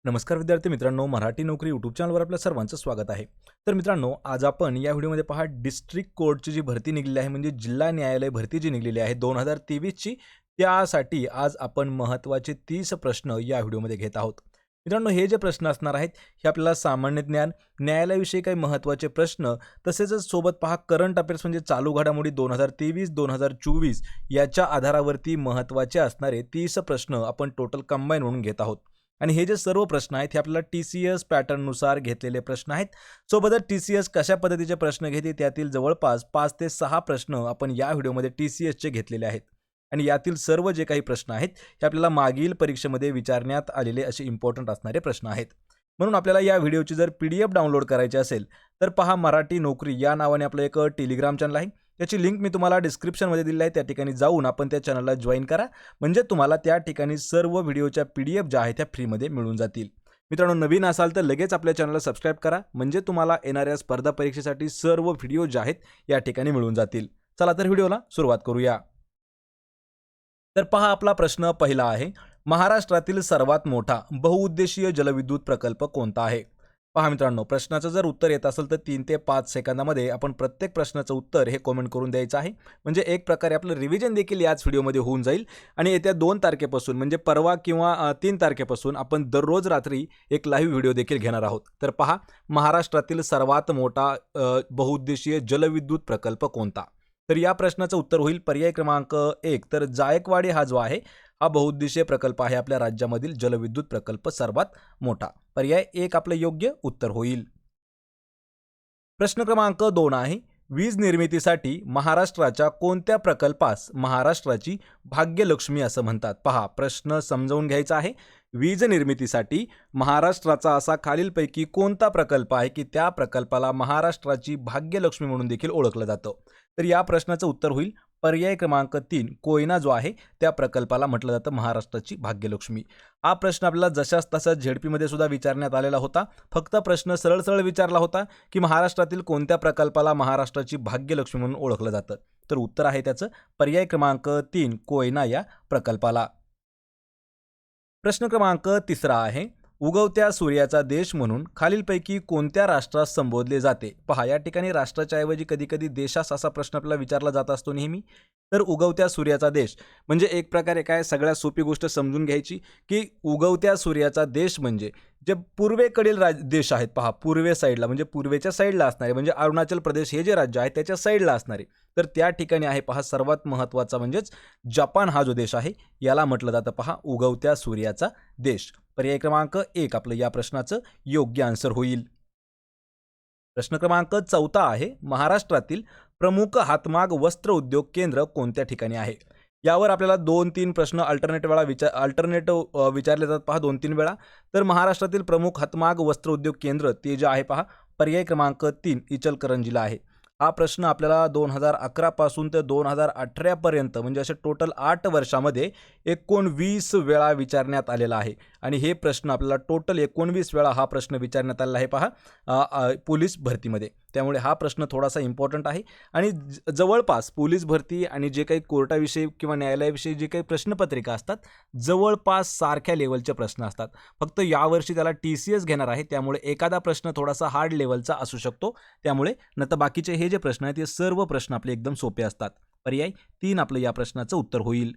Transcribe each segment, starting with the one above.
नमस्कार विद्यार्थी मित्रांनो, मराठी नोकरी यूट्यूब चॅनलवर आपल्या सर्वांचं स्वागत आहे। तर मित्रांनो, आज आपण या व्हिडिओमध्ये पहा डिस्ट्रिक्ट कोर्टची जी भरती निघालेली आहे म्हणजे जिल्हा न्यायालय भरती जी निघालेली आहे 2023 ची, त्यासाठी आज आपण महत्त्वाचे 30 प्रश्न या व्हिडिओमध्ये घेत आहोत। मित्रांनो, हे जे प्रश्न असणार आहेत हे आपल्याला सामान्य ज्ञान, न्यायालयाविषयी काही महत्त्वाचे प्रश्न, तसेच सोबत पहा करंट अफेअर्स म्हणजे चालू घडामोडी 2023-2024 याच्या आधारावरती महत्त्वाचे असणारे 30 प्रश्न आपण टोटल कंबाईन म्हणून घेत आहोत। आणि हे जे सर्व प्रश्न आहेत हे आपल्याला TCS पॅटर्ननुसार घेतलेले प्रश्न आहेत। सोबतच TCS कशा पद्धतीचे प्रश्न घेते त्यातील जवळपास 5 ते 6 प्रश्न आपण या व्हिडिओमध्ये TCSचे घेतलेले आहेत। आणि यातील सर्व जे काही प्रश्न आहेत हे आपल्याला मागील परीक्षेमध्ये विचारण्यात आलेले असे इम्पॉर्टंट असणारे प्रश्न आहेत। म्हणून आपल्याला या व्हिडिओची जर PDF डाउनलोड करायची असेल तर पहा मराठी नोकरी या नावाने आपलं एक टेलिग्राम चॅनल आहे। त्याची लिंक मी तुम्हाला डिस्क्रिप्शनमध्ये दिली आहे, त्या ठिकाणी जाऊन आपण त्या चॅनलला जॉईन करा, म्हणजे तुम्हाला त्या ठिकाणी सर्व व्हिडिओच्या PDF ज्या आहेत त्या फ्रीमध्ये मिळून जातील। मित्रांनो, नवीन असाल तर लगेच आपल्या चॅनलला सबस्क्राईब करा, म्हणजे तुम्हाला येणाऱ्या स्पर्धा परीक्षेसाठी सर्व व्हिडिओ जे आहेत या ठिकाणी मिळून जातील। चला तर व्हिडिओला सुरुवात करूया। तर पहा, आपला प्रश्न पहिला आहे, महाराष्ट्रातील सर्वात मोठा बहुउद्देशीय जलविद्युत प्रकल्प कोणता आहे? पहा मित्रांनो, प्रश्नाचं जर उत्तर येत असेल तर 3 ते 5 सेकंदामध्ये आपण प्रत्येक प्रश्नाचं उत्तर हे कमेंट करून द्यायचं आहे, म्हणजे एक प्रकारे आपलं रिव्हिजन देखील याच व्हिडिओमध्ये होऊन जाईल। आणि येत्या 2 तारखेपासून म्हणजे परवा किंवा 3 तारखेपासून आपण दररोज रात्री एक लाईव्ह व्हिडिओ देखील घेणार आहोत। तर पहा, महाराष्ट्रातील सर्वात मोठा बहुउद्देशीय जलविद्युत प्रकल्प कोणता? तर या प्रश्नाचं उत्तर होईल पर्याय क्रमांक 1, तर जायकवाडी हा जो आहे हा बहुउद्देशीय प्रकल्प आहे आपल्या राज्यामधील जलविद्युत प्रकल्प सर्वात मोठा। पर्याय 1 आपलं योग्य उत्तर होईल। प्रश्न क्रमांक 2 आहे, वीज निर्मितीसाठी महाराष्ट्राच्या कोणत्या प्रकल्पास महाराष्ट्राची भाग्यलक्ष्मी असं म्हणतात? पहा, प्रश्न समजावून घ्यायचा आहे। वीज निर्मितीसाठी महाराष्ट्राचा असा खालीलपैकी कोणता प्रकल्प आहे की त्या प्रकल्पाला महाराष्ट्राची भाग्यलक्ष्मी म्हणून देखील ओळखलं जातं? तर या प्रश्नाचं उत्तर होईल पर्याय क्रमांक 3, कोयना जो आहे त्या प्रकल्पाला म्हटलं जातं महाराष्ट्राची भाग्यलक्ष्मी। हा प्रश्न आपल्याला जशाच तसा ZP मध्ये सुद्धा विचारण्यात आलेला होता। फक्त प्रश्न सरळ सरळ विचारला होता की महाराष्ट्रातील कोणत्या प्रकल्पाला महाराष्ट्राची भाग्यलक्ष्मी म्हणून ओळखलं जातं? तर उत्तर आहे त्याचं पर्याय क्रमांक 3, कोयना या प्रकल्पाला। प्रश्न क्रमांक 3 आहे, उगवत्या सूर्याचा देश म्हणून खालीलपैकी कोणत्या राष्ट्रास संबोधले जाते? पहा, या ठिकाणी राष्ट्राच्या ऐवजी कधी कधी देशास असा प्रश्न आपल्याला विचारला जात असतो नेहमी। तर उगवत्या सूर्याचा देश म्हणजे एक प्रकारे काय, सगळ्यात सोपी गोष्ट समजून घ्यायची की उगवत्या सूर्याचा देश म्हणजे जे पूर्वेकडील देश आहेत, पहा पूर्वे साईडला म्हणजे पूर्वेच्या साईडला असणारे म्हणजे अरुणाचल प्रदेश हे जे राज्य आहे त्याच्या साईडला असणारे, तर त्या ठिकाणी आहे पहा सर्वात महत्त्वाचा म्हणजेच जपान हा जो देश आहे याला म्हटलं जातं पहा उगवत्या सूर्याचा देश। पर्याय क्रमांक 1 आपलं या प्रश्नाचं योग्य आन्सर होईल। प्रश्न क्रमांक 4 आहे, महाराष्ट्रातील प्रमुख हातमाग वस्त्र उद्योग केंद्र कोणत्या ठिकाणी आहे? यावर आपल्याला 2-3 प्रश्न अल्टरनेटिव्ह विचारले जातात पहा 2-3 वेळा। तर महाराष्ट्रातील प्रमुख हातमाग वस्त्र उद्योग केंद्र ते जे आहे पहा पर्याय क्रमांक 3 इचलकरंजीला आहे। हा प्रश्न आपल्याला 2011 पासून ते 2018 पर्यंत म्हणजे असे टोटल 8 वर्षामध्ये 19 वेळा विचारण्यात आलेला आहे। आणि हे प्रश्न आपल्याला टोटल 19 वेळा हा प्रश्न विचारण्यात आलेला आहे पहा पोलीस भरतीमध्ये। त्यामुळे हा प्रश्न थोडासा इम्पॉर्टंट आहे। आणि जवळपास पोलीस भरती आणि जे काही कोर्टाविषयी किंवा न्यायालयाविषयी जे काही प्रश्नपत्रिका असतात जवळपास सारख्या लेवलचे प्रश्न असतात। फक्त यावर्षी त्याला TCS घेणार आहे, त्यामुळे एखादा प्रश्न थोडासा हार्ड लेवलचा असू शकतो। त्यामुळे नंतर बाकीचे हे जे प्रश्न आहेत ते सर्व प्रश्न आपले एकदम सोपे असतात। पर्याय 3 आपलं या प्रश्नाचं उत्तर होईल।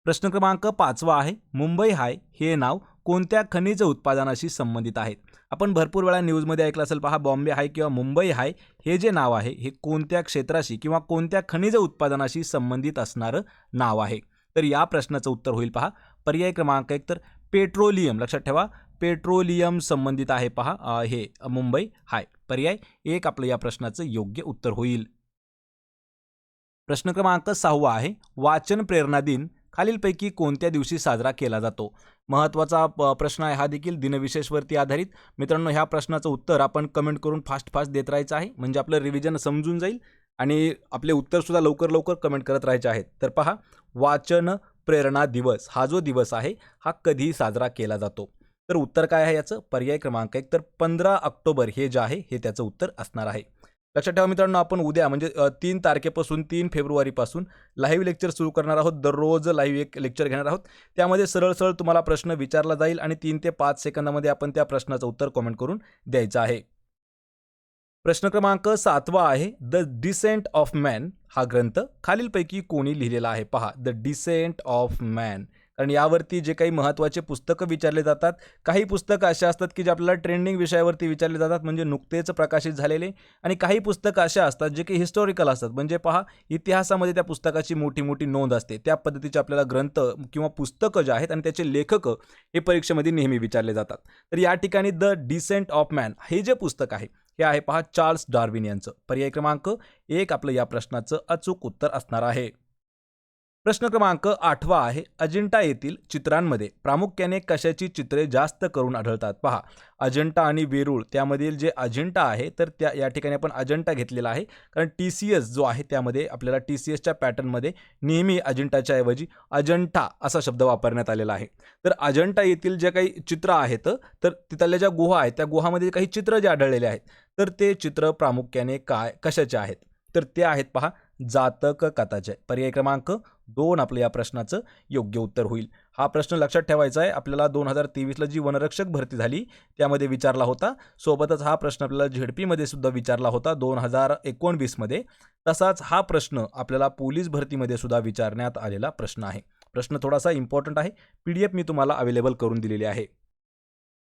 प्रश्न क्रमांक 5 आहे, मुंबई हाय हे नाव कोणत्या खनिज उत्पादनाशी संबंधित आहे? आपण भरपूर वेळा न्यूजमध्ये ऐकलं असेल पहा बॉम्बे हाय किंवा मुंबई हाय हे जे नाव आहे हे कोणत्या क्षेत्राशी किंवा कोणत्या खनिज उत्पादनाशी संबंधित असणारं नाव आहे? तर या प्रश्नाचं उत्तर होईल पहा पर्याय क्रमांक 1, तर पेट्रोलियम। लक्षात ठेवा, पेट्रोलियम संबंधित आहे पहा हे मुंबई हाय। पर्याय 1 आपलं या प्रश्नाचं योग्य उत्तर होईल। प्रश्न क्रमांक 6 आहे, वाचन प्रेरणा दिन खालीलपैकी कोणत्या दिवशी साजरा केला जातो? महत्त्वाचा प्रश्न आहे हा देखील दिनविशेषवरती आधारित। मित्रांनो, ह्या प्रश्नाचं उत्तर आपण कमेंट करून फास्ट देत राहायचं आहे, म्हणजे आपलं रिव्हिजन समजून जाईल आणि आपले उत्तर सुद्धा लवकर कमेंट करत राहायचे आहेत। तर पहा, वाचन प्रेरणा दिवस हा जो दिवस आहे हा कधी साजरा केला जातो? तर उत्तर काय आहे याचं? पर्याय क्रमांक 1, तर 15 ऑक्टोबर हे जे आहे हे त्याचं उत्तर असणार आहे। लक्षात ठेवा मित्रांनो, आपण उद्या म्हणजे 3 तारखेपासून 3 फेब्रुवारीपासून लाईव्ह लेक्चर सुरू करणार आहोत. दररोज लाईव्ह एक लेक्चर घेणार आहोत. त्यामध्ये सरळ तुम्हाला प्रश्न विचारला जाईल आणि 3 ते 5 सेकंदामध्ये आपण त्या प्रश्नाचं उत्तर कमेंट करून द्यायचं आहे. प्रश्न क्रमांक 7 आहे, द डिसेंट ऑफ मॅन हा ग्रंथ खालीलपैकी कोणी लिहिलेला आहे? पहा, द डिसेंट ऑफ मॅन. कारण यावरती जे काही महत्त्वाचे पुस्तकं विचारले जातात, काही पुस्तकं अशा असतात की जे आपल्याला ट्रेंडिंग विषयावरती विचारले जातात, म्हणजे नुकतेच प्रकाशित झालेले, आणि काही पुस्तकं अशा असतात जे की हिस्टॉरिकल असतात, म्हणजे पहा इतिहासामध्ये त्या पुस्तकाची मोठी मोठी नोंद असते. त्या पद्धतीचे आपल्याला ग्रंथ किंवा पुस्तकं जे आहेत आणि त्याचे लेखक हे परीक्षेमध्ये नेहमी विचारले जातात. तर या ठिकाणी द डिसेंट ऑफ मॅन हे जे पुस्तक आहे हे आहे पहा चार्ल्स डार्विन यांचं. पर्याय क्रमांक 1 आपलं या प्रश्नाचं अचूक उत्तर असणार आहे. प्रश्न क्रमांक 8 आहे, अजिंठा येथील चित्रांमध्ये प्रामुख्याने कशाची चित्रे जास्त करून आढळतात? पहा, अजिंठा आणि वेरूळ त्यामधील जे अजिंठा आहे तर या ठिकाणी आपण अजिंठा घेतलेला आहे, कारण TCS जो आहे त्यामध्ये आपल्याला TCSच्या पॅटर्नमध्ये नेहमी अजिंठाच्या ऐवजी अजंठा असा शब्द वापरण्यात आलेला आहे. तर अजिंठा येथील जे काही चित्र आहेत तर तिथल्या ज्या गुहा आहेत त्या गुहामध्ये काही चित्र जे आढळलेले आहेत तर ते चित्र प्रामुख्याने कशाचे आहेत? तर ते आहेत पहा जातक कथाचे. पर्याय क्रमांक 2 आपलं या प्रश्नाचं योग्य उत्तर होईल. हा प्रश्न लक्षात ठेवायचा आहे, आपल्याला 2023ला जी वनरक्षक भरती झाली त्यामध्ये विचारला होता. सोबतच हा प्रश्न आपल्याला झेडपीमध्ये सुद्धा विचारला होता 2019मध्ये. तसाच हा प्रश्न आपल्याला पोलीस भरतीमध्ये सुद्धा विचारण्यात आलेला प्रश्न आहे. प्रश्न थोडासा इम्पॉर्टंट आहे. PDF मी तुम्हाला अवेलेबल करून दिलेली आहे.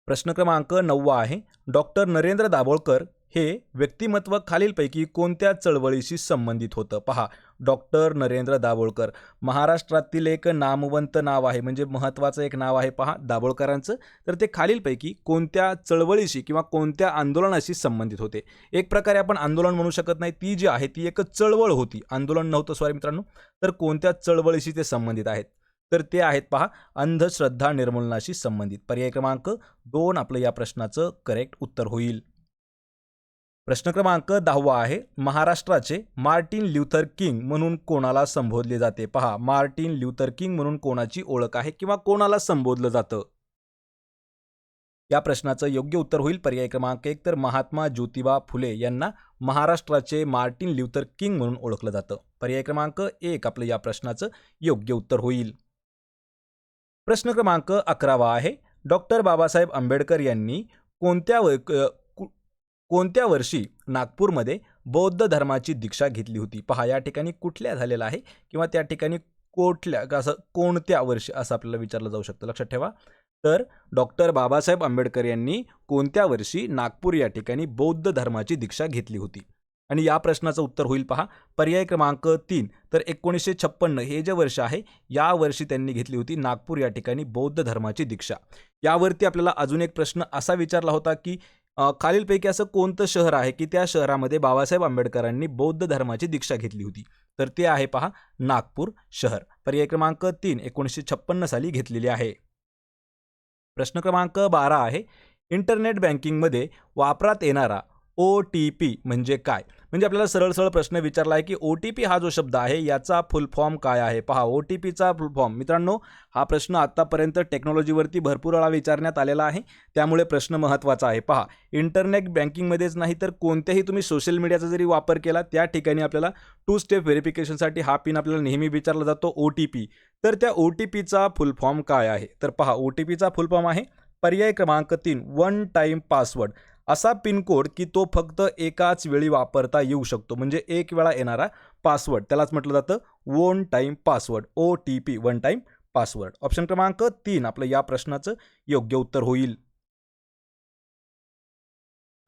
प्रश्न क्रमांक 9 आहे, डॉक्टर नरेंद्र दाभोळकर हे व्यक्तिमत्व खालीलपैकी कोणत्या चळवळीशी संबंधित होतं? पहा, डॉक्टर नरेंद्र दाभोळकर महाराष्ट्रातील एक नामवंत नाव आहे, म्हणजे महत्त्वाचं एक नाव आहे पहा दाभोळकरांचं. तर ते खालीलपैकी कोणत्या चळवळीशी किंवा कोणत्या आंदोलनाशी संबंधित होते? एक प्रकारे आपण आंदोलन म्हणू शकत नाही, ती जी आहे ती एक चळवळ होती, आंदोलन नव्हतं सॉरी मित्रांनो. तर कोणत्या चळवळीशी ते संबंधित आहेत? तर ते आहेत पहा अंधश्रद्धा निर्मूलनाशी संबंधित. पर्याय क्रमांक 2 आपलं या प्रश्नाचं करेक्ट उत्तर होईल. प्रश्न क्रमांक 10 आहे, महाराष्ट्राचे मार्टिन ल्युथर किंग म्हणून कोणाला संबोधले जाते? पहा, मार्टिन ल्युथर किंग म्हणून कोणाची ओळख आहे किंवा कोणाला संबोधलं जातं? या प्रश्नाचं योग्य उत्तर होईल पर्याय क्रमांक 1, तर महात्मा ज्योतिबा फुले यांना महाराष्ट्राचे मार्टिन ल्युथर किंग म्हणून ओळखलं जातं. पर्याय क्रमांक 1 आपलं या प्रश्नाचं योग्य उत्तर होईल. प्रश्न क्रमांक 11 आहे, डॉक्टर बाबासाहेब आंबेडकर यांनी कोणत्या वर्षी नागपूरमध्ये बौद्ध धर्माची दीक्षा घेतली होती? पहा, या ठिकाणी कुठल्या झालेला आहे किंवा त्या ठिकाणी कोणत्या वर्षी असं आपल्याला विचारलं जाऊ शकतं. लक्षात ठेवा, तर डॉक्टर बाबासाहेब आंबेडकर यांनी कोणत्या वर्षी नागपूर या ठिकाणी बौद्ध धर्माची दीक्षा घेतली होती? आणि या प्रश्नाचं उत्तर होईल पहा पर्याय क्रमांक 3, तर 1956 हे जे वर्ष आहे या वर्षी त्यांनी घेतली होती नागपूर या ठिकाणी बौद्ध धर्माची दीक्षा. यावरती आपल्याला अजून एक प्रश्न असा विचारला होता की खालीलपैकी असं कोणतं शहर आहे की त्या शहरामध्ये बाबासाहेब आंबेडकरांनी बौद्ध धर्माची दीक्षा घेतली होती? तर ते आहे पहा नागपूर शहर. पर्याय क्रमांक 3 1956 साली घेतलेली आहे. प्रश्न क्रमांक 12 आहे, इंटरनेट बँकिंगमध्ये वापरात येणारा OTP म्हणजे काय? म्हणजे आपल्याला सरळ प्रश्न विचारला आहे की OTP हा जो शब्द आहे याचा फुल फॉर्म काय आहे? पहा, OTPचा फुल फॉर्म मित्रांनो, हा प्रश्न आतापर्यंत टेक्नॉलॉजीवरती भरपूर वेळा विचारण्यात आलेला आहे, त्यामुळे प्रश्न महत्त्वाचा आहे. पहा, इंटरनेट बँकिंगमध्येच नाही तर कोणत्याही तुम्ही सोशल मीडियाचा जरी वापर केला त्या ठिकाणी आपल्याला 2 स्टेप व्हेरिफिकेशनसाठी हा पिन आपल्याला नेहमी विचारला जातो OTP. तर त्या OTPचा फुल फॉर्म काय आहे? तर पहा, OTPचा फुल फॉर्म आहे पर्याय क्रमांक 3 वन टाइम पासवर्ड. असा पिनकोड की तो फक्त एकाच वेळी वापरता येऊ शकतो, म्हणजे एक वेळा येणारा पासवर्ड, त्यालाच म्हटलं जातं one time password, OTP one time password. Option क्रमांक 3 आपलं या प्रश्नाचं योग्य उत्तर होईल.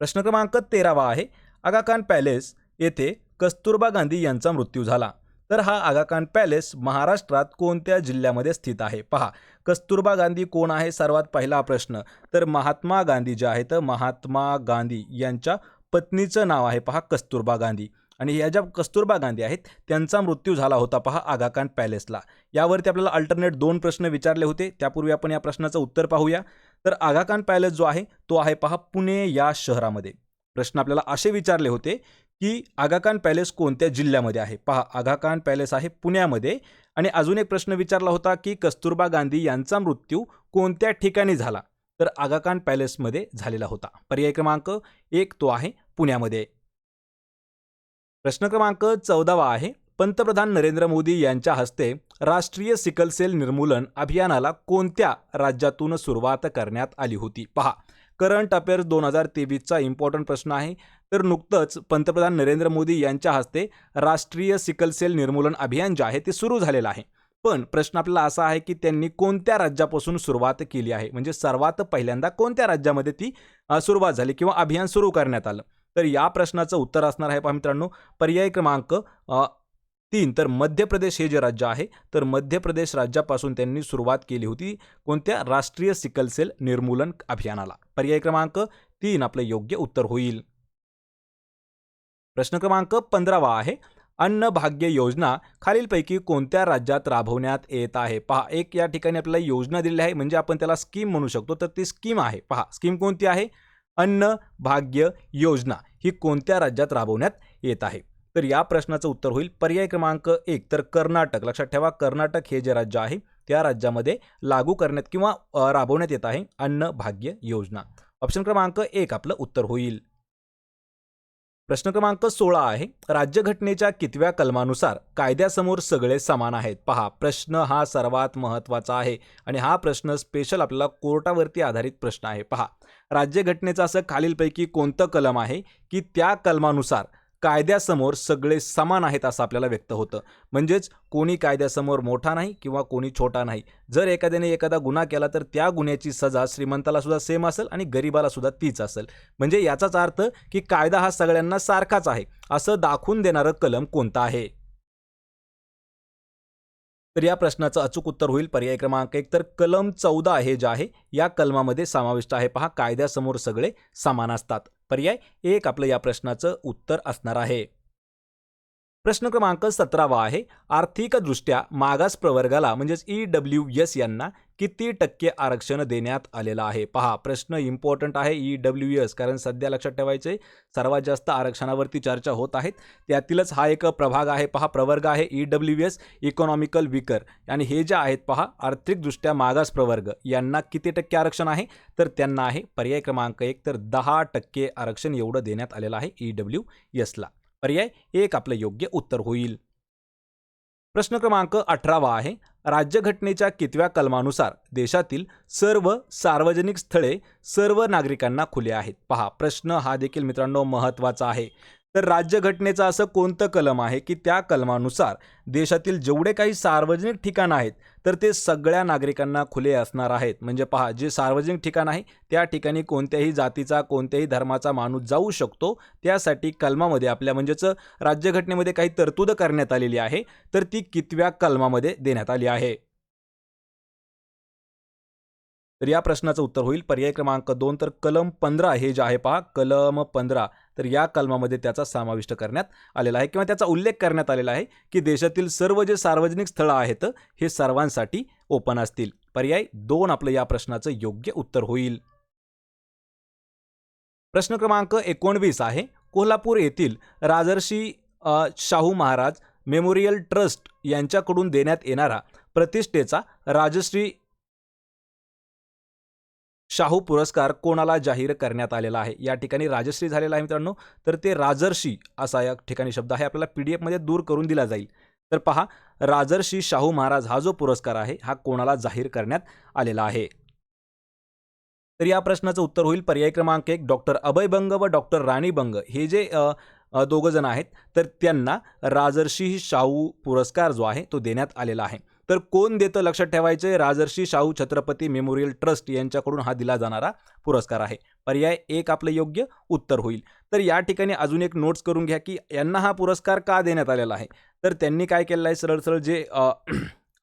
प्रश्न क्रमांक 13 आहे, आगा खान पॅलेस येथे कस्तुरबा गांधी यांचा मृत्यू झाला. तर हा आगा खान पॅलेस महाराष्ट्रात कोणत्या जिल्ह्यामध्ये स्थित आहे? पहा, कस्तुरबा गांधी कोण आहे? सर्वात पहिला प्रश्न, तर महात्मा गांधी जे आहेत महात्मा गांधी यांच्या पत्नीचं नाव आहे पहा कस्तुरबा गांधी, आणि या ज्या कस्तुरबा गांधी आहेत त्यांचा मृत्यू झाला होता पहा आगा खान पॅलेसला. यावरती आपल्याला अल्टरनेट 2 प्रश्न विचारले होते, त्यापूर्वी आपण या प्रश्नाचं उत्तर पाहूया. तर आगा खान पॅलेस जो आहे तो आहे पहा पुणे या शहरामध्ये. प्रश्न आपल्याला असे विचारले होते की आगा खान पॅलेस कोणत्या जिल्ह्यामध्ये आहे? पहा, आगा खान पॅलेस आहे पुण्यामध्ये. आणि अजून एक प्रश्न विचारला होता की कस्तुरबा गांधी यांचा मृत्यू कोणत्या ठिकाणी झाला? तर आगा खान पॅलेसमध्ये झालेला होता. पर्याय क्रमांक 1 तो आहे पुण्यामध्ये. प्रश्न क्रमांक 14 आहे. पंतप्रधान नरेंद्र मोदी यांच्या हस्ते राष्ट्रीय सिकल सेल निर्मूलन अभियानाला कोणत्या राज्यातून सुरुवात करण्यात आली होती? पहा, करंट अफेअर्स 2023चा इम्पॉर्टंट प्रश्न आहे. तर नुकतंच पंतप्रधान नरेंद्र मोदी यांच्या हस्ते राष्ट्रीय सिकल सेल निर्मूलन अभियान जे आहे ते सुरू झालेलं आहे. पण प्रश्न आपल्याला असा आहे की त्यांनी कोणत्या राज्यापासून सुरुवात केली आहे, म्हणजे सर्वात पहिल्यांदा कोणत्या राज्यामध्ये ती सुरुवात झाली किंवा अभियान सुरू करण्यात आलं. तर या प्रश्नाचं उत्तर असणार आहे पहा मित्रांनो, पर्याय क्रमांक 3. तर मध्य प्रदेश हे जे राज्य आहे, तर मध्य प्रदेश राज्यापासून त्यांनी सुरुवात केली होती कोणत्या राष्ट्रीय सिकल सेल निर्मूलन अभियानाला. पर्याय क्रमांक 3 आपलं योग्य उत्तर होईल. प्रश्न क्रमांक 15 आहे. अन्न भाग्य योजना खालीलपैकी कोणत्या राज्यात राबवण्यात येत आहे? पहा, एक या ठिकाणी आपल्याला योजना दिलेली आहे, म्हणजे आपण त्याला स्कीम म्हणू शकतो. तर ती स्कीम आहे, पहा स्कीम कोणती आहे? अन्न भाग्य योजना ही कोणत्या राज्यात राबवण्यात येत आहे? तर या प्रश्नाचं उत्तर होईल पर्याय क्रमांक 1. तर कर्नाटक. लक्षात ठेवा, कर्नाटक हे जे राज्य आहे त्या राज्यामध्ये लागू करण्यात किंवा राबवण्यात येत आहे अन्न भाग्य योजना. ऑप्शन क्रमांक 1 आपलं उत्तर होईल. प्रश्न क्रमांक 16 आहे. राज्यघटनेच्या कितव्या कलमानुसार कायद्यासमोर सगळे समान आहेत? पहा, प्रश्न हा सर्वात महत्त्वाचा आहे आणि हा प्रश्न स्पेशल आपल्याला कोर्टावरती आधारित प्रश्न आहे. पहा, राज्यघटनेचं असं खालीलपैकी कोणतं कलम आहे की त्या कलमानुसार कायद्यासमोर सगळे समान आहेत असं आपल्याला व्यक्त होतं. म्हणजेच कोणी कायद्यासमोर मोठा नाही किंवा कोणी छोटा नाही. जर एखाद्याने एखादा गुन्हा केला तर त्या गुन्ह्याची सजा श्रीमंताला सुद्धा सेम असेल आणि गरिबाला सुद्धा तीच असेल. म्हणजे याचाच अर्थ की कायदा हा सगळ्यांना सारखाच आहे असं दाखवून देणारं कलम कोणतं आहे? तर या प्रश्नाचं अचूक उत्तर होईल पर्याय क्रमांक 1. तर कलम 14 हे जे आहे या कलमामध्ये समाविष्ट आहे. पहा, कायद्यासमोर सगळे समान असतात. पर्याय 1 आपलं या प्रश्नाचं उत्तर असणार आहे. प्रश्न क्रमांक 17 आहे. आर्थिकदृष्ट्या मागास प्रवर्गाला म्हणजेच EWS यांना किती टक्के आरक्षण देण्यात आलेलं आहे? पहा, प्रश्न इम्पॉर्टंट आहे EWS, कारण सध्या लक्षात ठेवायचे सर्वात जास्त आरक्षणावरती चर्चा होत आहेत. त्यातीलच हा एक प्रभाग आहे, पहा प्रवर्ग आहे EWS, इकॉनॉमिकल वीकर. आणि हे जे आहेत पहा आर्थिकदृष्ट्या मागास प्रवर्ग यांना किती टक्के आरक्षण आहे? तर त्यांना आहे पर्याय क्रमांक 1. तर 10% आरक्षण एवढं देण्यात आलेलं आहे EWSला. पर्याय 1 आपलं योग्य उत्तर होईल. प्रश्न क्रमांक 18 आहे. राज्यघटनेच्या कितव्या कलमानुसार देशातील सर्व सार्वजनिक स्थळे सर्व नागरिकांना खुले आहेत? पहा, प्रश्न हा देखील मित्रांनो महत्त्वाचा आहे. तर राज्यघटनेचं असं कोणतं कलम आहे की त्या कलमानुसार देशातील जेवढे काही सार्वजनिक ठिकाणं आहेत तर ते सगळ्या नागरिकांना खुले असणार आहेत? म्हणजे पहा, जे सार्वजनिक ठिकाण आहे त्या ठिकाणी कोणत्याही जातीचा कोणत्याही धर्माचा माणूस जाऊ शकतो. त्यासाठी कलमामध्ये आपल्या म्हणजेच राज्यघटनेमध्ये काही तरतूद करण्यात आलेली आहे. तर ती कितव्या कलमामध्ये देण्यात आली आहे? तर या प्रश्नाचं उत्तर होईल पर्याय क्रमांक 2. तर कलम 15 हे जे आहे पहा, कलम 15, तर या कलमामध्ये त्याचा समाविष्ट करण्यात आलेला आहे किंवा त्याचा उल्लेख करण्यात आलेला आहे की देशातील सर्व जे सार्वजनिक स्थळं आहेत हे सर्वांसाठी ओपन असतील. पर्याय 2 आपलं या प्रश्नाचं योग्य उत्तर होईल. प्रश्न क्रमांक 19 आहे. कोल्हापूर येथील राजर्षी शाहू महाराज मेमोरियल ट्रस्ट यांच्याकडून देण्यात येणारा प्रतिष्ठेचा राजश्री शाहू पुरस्कार कोणाला जाहीर करण्यात आलेला आहे? या ठिकाणी राजश्री झालेला आहे मित्रांनो, तर ते राजर्षी असा या ठिकाणी शब्द आहे, आपल्याला PDF मध्ये दूर करून दिला जाईल. तर पहा, राजर्षी शाहू महाराज हा जो पुरस्कार आहे हा कोणाला जाहीर करण्यात आलेला आहे? तर या प्रश्नाचं उत्तर होईल पर्याय क्रमांक 1. डॉक्टर अभय बंग व डॉक्टर राणी बंग हे जे दोघं जण आहेत तर त्यांना राजर्षी शाहू पुरस्कार जो आहे तो देण्यात आलेला आहे. तर कोण देतं लक्षात ठेवायचे? राजर्षी शाहू छत्रपती मेमोरियल ट्रस्ट यांच्याकडून हा दिला जाणारा पुरस्कार आहे. पर्याय 1 आपलं योग्य उत्तर होईल. तर या ठिकाणी अजून एक नोट्स करून घ्या की यांना हा पुरस्कार का देण्यात आलेला आहे? तर त्यांनी काय केलेलं आहे, सरळ सरळ जे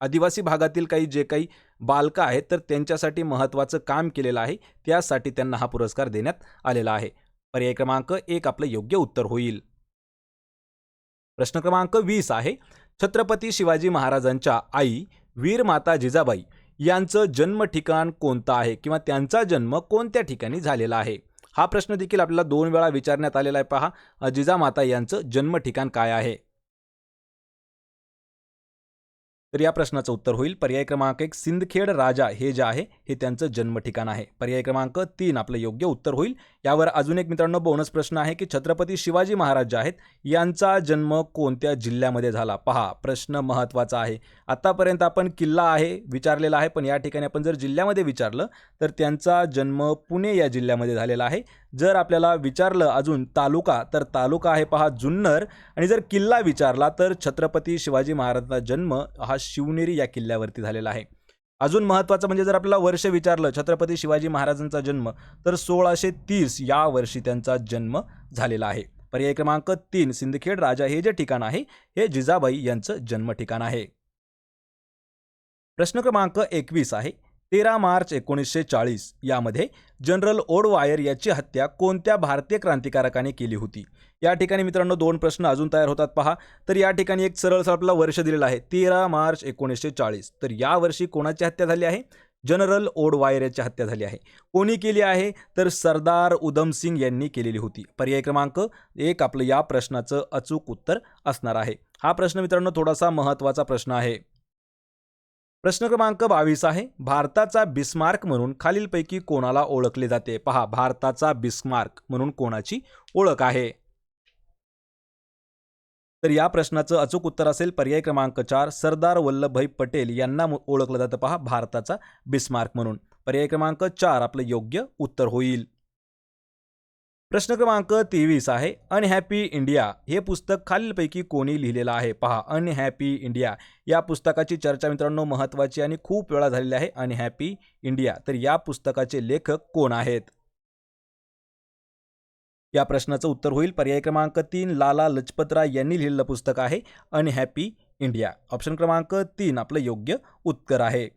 आदिवासी भागातील काही जे काही बालकं आहेत तर त्यांच्यासाठी महत्त्वाचं काम केलेलं आहे, त्यासाठी त्यांना हा पुरस्कार देण्यात आलेला आहे. पर्याय क्रमांक 1 आपलं योग्य उत्तर होईल. प्रश्न क्रमांक 20 आहे. छत्रपती शिवाजी महाराजांच्या आई वीरमाता जिजाबाई यांचं जन्म ठिकाण कोणतं आहे किंवा त्यांचा जन्म कोणत्या ठिकाणी झालेला आहे? हा प्रश्न देखील आपल्याला 2 वेळा विचारण्यात आलेला आहे. पहा, जिजामाता यांचं जन्म ठिकाण काय आहे? तर या प्रश्नाचं उत्तर होईल पर्याय क्रमांक 1 सिंदखेड राजा हे जे आहे हे त्यांचं जन्म ठिकाण आहे. पर्याय क्रमांक 3 आपलं योग्य उत्तर होईल. यावर अजून एक मित्रांनो बोनस प्रश्न आहे की छत्रपती शिवाजी महाराज जे आहेत यांचा जन्म कोणत्या जिल्ह्यामध्ये झाला. पहा प्रश्न महत्त्वाचा आहे. आतापर्यंत आपण किल्ला आहे विचारलेला आहे, पण या ठिकाणी आपण जर जिल्ह्यामध्ये विचारलं तर त्यांचा जन्म पुणे या जिल्ह्यामध्ये झालेला आहे. जर आपल्याला विचारलं अजून तालुका, तर तालुका आहे पहा जुन्नर, आणि जर किल्ला विचारला तर छत्रपती शिवाजी महाराजांचा जन्म हा शिवनेरी या किल्ल्यावरती झालेला आहे. अजून महत्त्वाचं म्हणजे जर आपल्याला वर्ष विचारलं छत्रपती शिवाजी महाराजांचा जन्म, तर 1630 या वर्षी त्यांचा जन्म झालेला आहे. पर्याय क्रमांक 3 सिंदखेड राजा हे जे ठिकाण आहे हे जिजाबाई यांचं जन्म ठिकाण आहे. प्रश्न क्रमांक 21 आहे 13 मार्च 1940 यामध्ये जनरल ओडवायर याची हत्या कोणत्या भारतीय क्रांतिकारकाने केली होती. या ठिकाणी मित्रांनो दोन प्रश्न अजून तयार होतात पहा. तर या ठिकाणी एक सरळ आपला वर्ष दिलेला आहे 13 मार्च 1940. तर या वर्षी कोणाची हत्या झाली आहे. जनरल ओडवायर याची हत्या झाली आहे. कोणी केली आहे तर सरदार उधम सिंग यांनी केलेली होती. पर्याय क्रमांक 1 आपलं या प्रश्नाचं अचूक उत्तर असणार आहे. हा प्रश्न मित्रांनो थोडासा महत्त्वाचा प्रश्न आहे. प्रश्न क्रमांक 22 आहे भारताचा बिस्मार्क म्हणून खालीलपैकी कोणाला ओळखले जाते. पहा भारताचा बिस्मार्क म्हणून कोणाची ओळख आहे. तर या प्रश्नाचं अचूक उत्तर असेल पर्याय क्रमांक 4 सरदार वल्लभभाई पटेल यांना ओळखलं जातं पहा भारताचा बिस्मार्क म्हणून. पर्याय क्रमांक 4 आपलं योग्य उत्तर होईल. प्रश्न क्रमांक 23 आहे अनहॅपी इंडिया हे पुस्तक खालीलपैकी कोणी लिहिलेलं आहे. पहा अनहॅपी इंडिया या पुस्तकाची चर्चा मित्रांनो महत्त्वाची आणि खूप वेळा झालेली आहे. अनहॅपी इंडिया, तर या पुस्तकाचे लेखक कोण आहेत. या प्रश्नाचं उत्तर होईल पर्याय क्रमांक 3 लाला लजपतराय यांनी लिहिलेलं पुस्तक आहे अनहॅपी इंडिया. ऑप्शन क्रमांक 3 आपलं योग्य उत्तर आहे.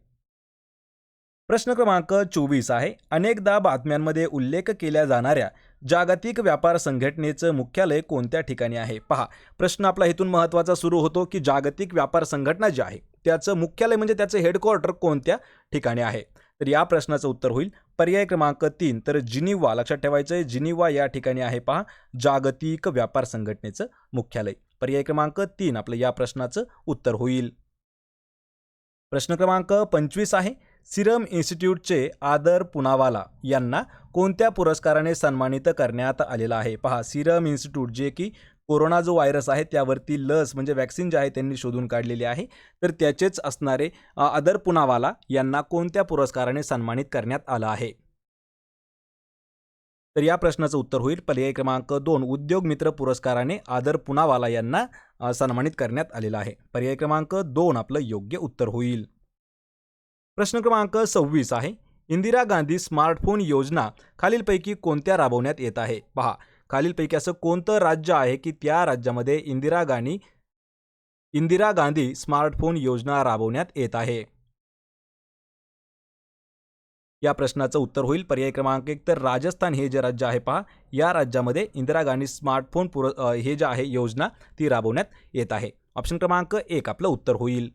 प्रश्न क्रमांक 24 आहे अनेकदा बातम्यांमध्ये उल्लेख केल्या जाणाऱ्या जागतिक व्यापार संघटनेचं मुख्यालय कोणत्या ठिकाणी आहे. पहा प्रश्न आपला हेतून महत्त्वाचा सुरू होतो की जागतिक व्यापार संघटना जी आहे त्याचं मुख्यालय म्हणजे त्याचं हेडक्वार्टर कोणत्या ठिकाणी आहे. तर या प्रश्नाचं उत्तर होईल पर्याय क्रमांक 3 तर जिनिव्हा. लक्षात ठेवायचं आहे जिनिव्हा या ठिकाणी आहे पहा जागतिक व्यापार संघटनेचं मुख्यालय. पर्याय क्रमांक 3 आपलं या प्रश्नाचं उत्तर होईल. प्रश्न क्रमांक 25 आहे सिरम इन्स्टिट्यूटचे आदर पुनावाला यांना कोणत्या पुरस्काराने सन्मानित करण्यात आलेला आहे. पहा सिरम इन्स्टिट्यूट जे की कोरोना जो व्हायरस आहे त्यावरती लस म्हणजे वॅक्सिन जे आहे त्यांनी शोधून काढलेली आहे, तर त्याचेच असणारे आदर पुनावाला यांना कोणत्या पुरस्काराने सन्मानित करण्यात आलं आहे. तर या प्रश्नाचं उत्तर होईल पर्याय क्रमांक 2 उद्योग मित्र पुरस्काराने आदर पुनावाला यांना सन्मानित करण्यात आलेला आहे. पर्याय क्रमांक 2 आपलं योग्य उत्तर होईल. प्रश्न क्रमांक 26 आहे इंदिरा गांधी स्मार्टफोन योजना खालीलपैकी कोणत्या राबवण्यात येत आहे. पहा खालीलपैकी असं कोणतं राज्य आहे की त्या राज्यामध्ये इंदिरा गांधी स्मार्टफोन योजना राबवण्यात येत आहे. या प्रश्नाचं उत्तर होईल पर्याय क्रमांक 1 तर राजस्थान हे जे राज्य आहे पहा या राज्यामध्ये इंदिरा गांधी स्मार्टफोन हे जे आहे योजना ती राबवण्यात येत आहे. ऑप्शन क्रमांक 1 आपलं उत्तर होईल.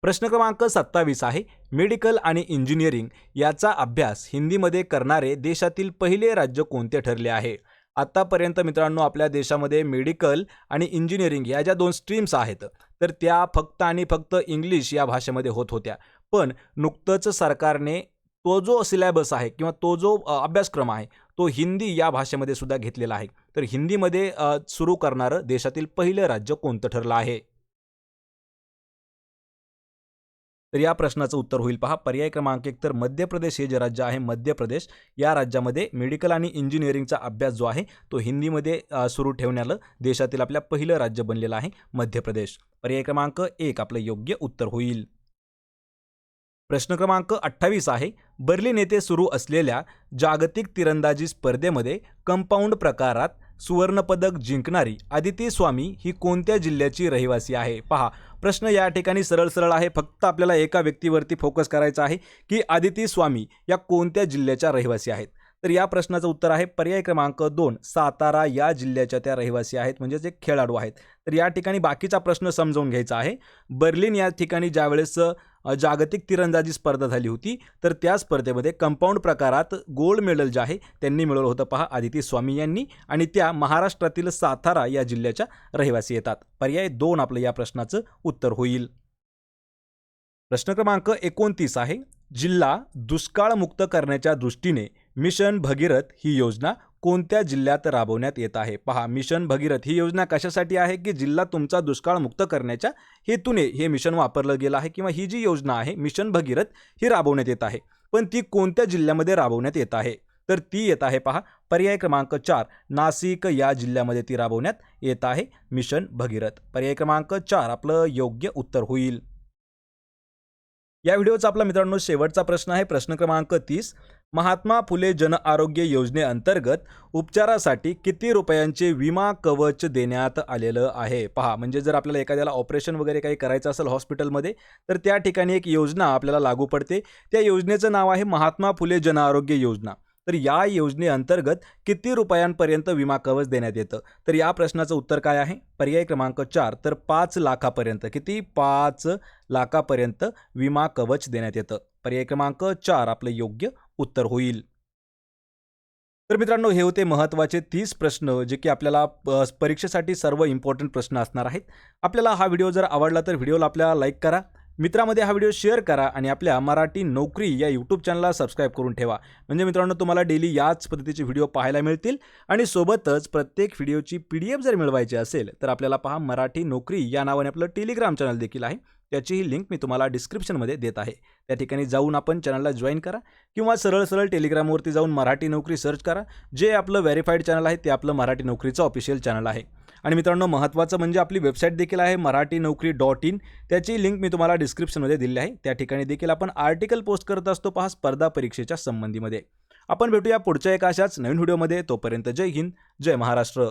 प्रश्न क्रमांक 27 आहे मेडिकल आणि इंजिनिअरिंग याचा अभ्यास हिंदीमध्ये करणारे देशातील पहिले राज्य कोणते ठरले आहे. आतापर्यंत मित्रांनो आपल्या देशामध्ये मेडिकल आणि इंजिनिअरिंग या ज्या दोन स्ट्रीम्स आहेत तर त्या फक्त आणि फक्त इंग्लिश या भाषेमध्ये होत होत्या, पण नुकतंच सरकारने तो जो सिलेबस आहे किंवा तो जो अभ्यासक्रम आहे तो हिंदी या भाषेमध्ये सुद्धा घेतलेला आहे. तर हिंदीमध्ये सुरू करणारं देशातील पहिलं राज्य कोणतं ठरलं आहे. तर या प्रश्नाचं उत्तर होईल पहा पर्याय क्रमांक 1 तर मध्य प्रदेश हे जे राज्य आहे मध्य प्रदेश या राज्यामध्ये मेडिकल आणि इंजिनिअरिंगचा अभ्यास जो आहे तो हिंदीमध्ये सुरू ठेवण्याला देशातील आपल्या पहिलं राज्य बनलेलं आहे मध्य प्रदेश. पर्याय क्रमांक 1 आपलं योग्य उत्तर होईल. प्रश्न क्रमांक 28 आहे बर्लिन येथे सुरू असलेल्या जागतिक तिरंदाजी स्पर्धेमध्ये कंपाऊंड प्रकारात सुवर्णपदक जिंकणारी आदिती स्वामी ही कोणत्या जिल्ह्याची रहिवासी आहे. पहा प्रश्न या ठिकाणी सरळ आहे, फक्त आपल्याला एका व्यक्तीवरती फोकस करायचा आहे की आदिती स्वामी या कोणत्या जिल्ह्याच्या रहिवासी आहेत. तर या प्रश्नाचं उत्तर आहे पर्याय क्रमांक 2 सातारा या जिल्ह्याच्या त्या रहिवासी आहेत, म्हणजेच एक खेळाडू आहेत. तर या ठिकाणी बाकीचा प्रश्न समजावून घ्यायचा आहे. बर्लिन या ठिकाणी ज्यावेळेस जागतिक तिरंदाजी स्पर्धा झाली होती. तर त्या स्पर्धेमध्ये कंपाऊंड प्रकारात गोल्ड मेडल जे आहे त्यांनी मिळवलं होतं पहा आदिती स्वामी यांनी, आणि त्या महाराष्ट्रातील सातारा या जिल्ह्याच्या रहिवासी येतात. पर्याय 2 आपलं या प्रश्नाचं उत्तर होईल. प्रश्न क्रमांक 29 आहे, जिल्हा दुष्काळमुक्त करण्याच्या दृष्टीने मिशन भगीरथ ही योजना कोणत्या जिल्ह्यात राबवण्यात येत आहे? पहा, मिशन भगीरथ ही योजना कशासाठी आहे की जिल्हा तुमचा दुष्काळमुक्त करण्याच्या हेतूने हे मिशन वापरलं गेलं आहे, किंवा ही जी योजना आहे मिशन भगीरथ ही राबवण्यात येत आहे. पण ती कोणत्या जिल्ह्यामध्ये राबवण्यात येत आहे? तर ती येत आहे पहा पर्याय क्रमांक 4 नाशिक या जिल्ह्यामध्ये ती राबवण्यात येत आहे मिशन भगीरथ. पर्याय क्रमांक 4 आपलं योग्य उत्तर होईल. या व्हिडिओचा आपला मित्रांनो शेवटचा प्रश्न आहे. प्रश्न क्रमांक 30, महात्मा फुले जन आरोग्य योजनेअंतर्गत उपचारासाठी किती रुपयांचे विमा कवच देण्यात आलेलं आहे? पहा, म्हणजे जर आपल्याला एखाद्याला ऑपरेशन वगैरे काही करायचं असेल हॉस्पिटलमध्ये, तर त्या ठिकाणी एक योजना आपल्याला लागू पडते. त्या योजनेचं नाव आहे महात्मा फुले जन आरोग्य योजना. तर या योजनेअंतर्गत किती रुपयांपर्यंत विमा कवच देण्यात येतं? तर या प्रश्नाचं उत्तर काय आहे? पर्याय क्रमांक 4 तर 5 लाखापर्यंत. किती? 5 लाखापर्यंत विमा कवच देण्यात येतं. पर्याय क्रमांक 4 आपलं योग्य उत्तर होईल. तर मित्रांनो, हे होते महत्त्वाचे 30 प्रश्न जे की आपल्याला परीक्षेसाठी सर्व इम्पॉर्टंट प्रश्न असणार आहेत. आपल्याला हा व्हिडिओ जर आवडला तर व्हिडिओला आपल्याला लाईक करा, मित्रामध्ये हा व्हिडिओ शेअर करा आणि आपल्या मराठी नोकरी या यूट्यूब चॅनलला सबस्क्राईब करून ठेवा. म्हणजे मित्रांनो, तुम्हाला डेली याच पद्धतीचे व्हिडिओ पाहायला मिळतील. आणि सोबतच प्रत्येक व्हिडिओची PDF जर मिळवायची असेल तर आपल्याला पहा मराठी नोकरी या नावाने आपलं टेलिग्राम चॅनल देखील आहे. त्याचीही लिंक मी तुम्हाला डिस्क्रिप्शनमध्ये देत आहे. त्या ठिकाणी जाऊन आपण चॅनलला जॉईन करा, किंवा सरळ टेलिग्रामवरती जाऊन मराठी नोकरी सर्च करा. जे आपलं व्हेरीफाईड चॅनल आहे ते आपलं मराठी नोकरीचं ऑफिशियल चॅनल आहे. आणि मित्रांनो, महत्त्वाचं म्हणजे आपली वेबसाईट देखील आहे marathi-naukri.in. त्याची लिंक मी तुम्हाला डिस्क्रिप्शनमध्ये दिली आहे. त्या ठिकाणी देखील आपण आर्टिकल पोस्ट करत असतो पहा स्पर्धा परीक्षेच्या संबंधीमध्ये. आपण भेटूया पुढच्या एका अशाच नवीन व्हिडिओमध्ये. तोपर्यंत जय हिंद, जय महाराष्ट्र.